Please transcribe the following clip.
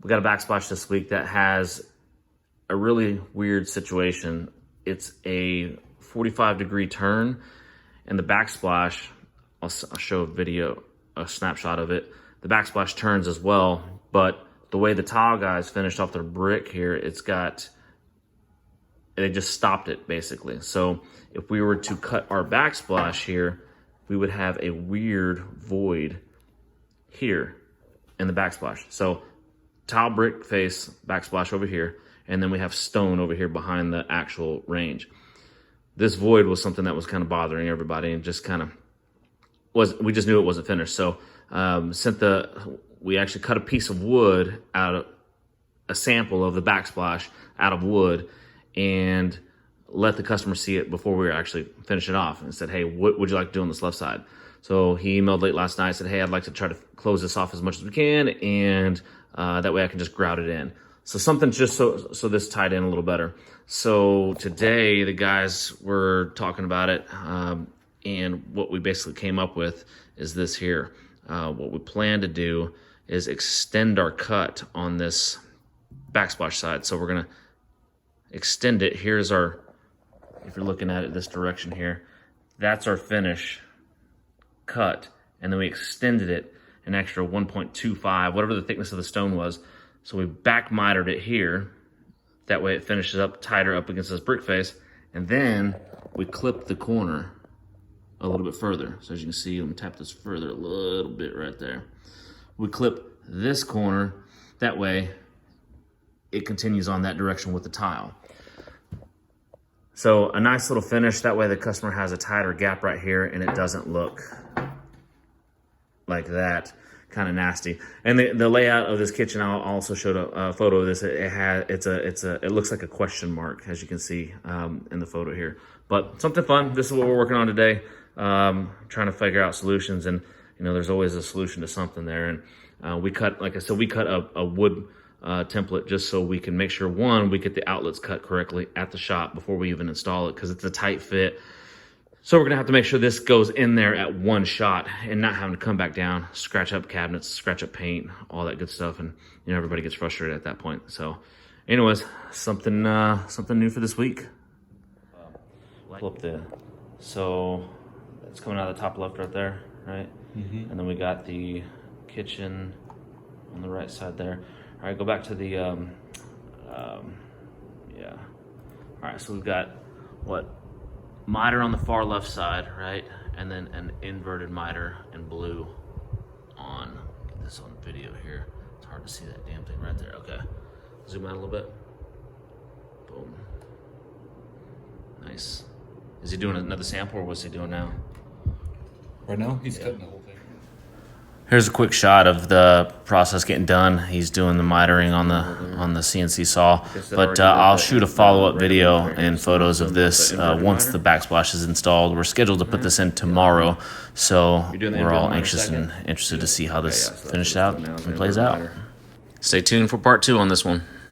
We got a backsplash this week that has a really weird situation. It's a 45-degree turn, and the backsplash, I'll show a snapshot of it. The backsplash turns as well, but the way the tile guys finished off their brick here, they just stopped it basically. So if we were to cut our backsplash here, we would have a weird void here in the backsplash. So tile brick face, backsplash over here, and then we have stone over here behind the actual range. This void was something that was kind of bothering everybody, and just kind of we just knew it wasn't finished. So we actually cut a piece of wood out of a sample of the backsplash out of wood and let the customer see it before we were actually finishing it off, and said, hey, what would you like to do on this left side? So he emailed late last night, said, hey, I'd like to try to close this off as much as we can, and that way I can just grout it in. So something just so this tied in a little better. So today the guys were talking about it, and what we basically came up with is this here. What we plan to do is extend our cut on this backsplash side. So we're gonna extend it. Here's our, if you're looking at it this direction here, that's our finish cut. And then we extended it an extra 1.25, whatever the thickness of the stone was. So we back mitered it here. That way it finishes up tighter up against this brick face. And then we clipped the corner a little bit further. So as you can see, let me tap this further a little bit right there. We clip this corner, that way it continues on that direction with the tile. So a nice little finish, that way the customer has a tighter gap right here and it doesn't look like that, kind of nasty. And the layout of this kitchen, I'll also showed a photo of this. It looks like a question mark, as you can see in the photo here. But something fun. This is what we're working on today. Trying to figure out solutions, and there's always a solution to something there. And we cut, like I said, we cut a wood template just so we can make sure, one, we get the outlets cut correctly at the shop before we even install it, because it's a tight fit. So we're gonna have to make sure this goes in there at one shot and not having to come back down, scratch up cabinets, scratch up paint, all that good stuff, and everybody gets frustrated at that point. So anyways, something new for this week. Flip the, so it's coming out of the top left right there, right? Mm-hmm. And then we got the kitchen on the right side there. All right, go back to the, yeah. All right, so we've got miter on the far left side, right? And then an inverted miter in blue on, get this on video here. It's hard to see that damn thing right there. Okay, zoom out a little bit. Boom. Nice. Is he doing another sample, or what's he doing now? Right now, he's cutting the whole thing. Here's a quick shot of the process getting done. He's doing the mitering on the CNC saw, but I'll shoot a follow-up video and photos of this once the backsplash is installed. We're scheduled to put this in tomorrow, so we're all anxious and interested to see how this finishes out and plays out. Stay tuned for part 2 on this one.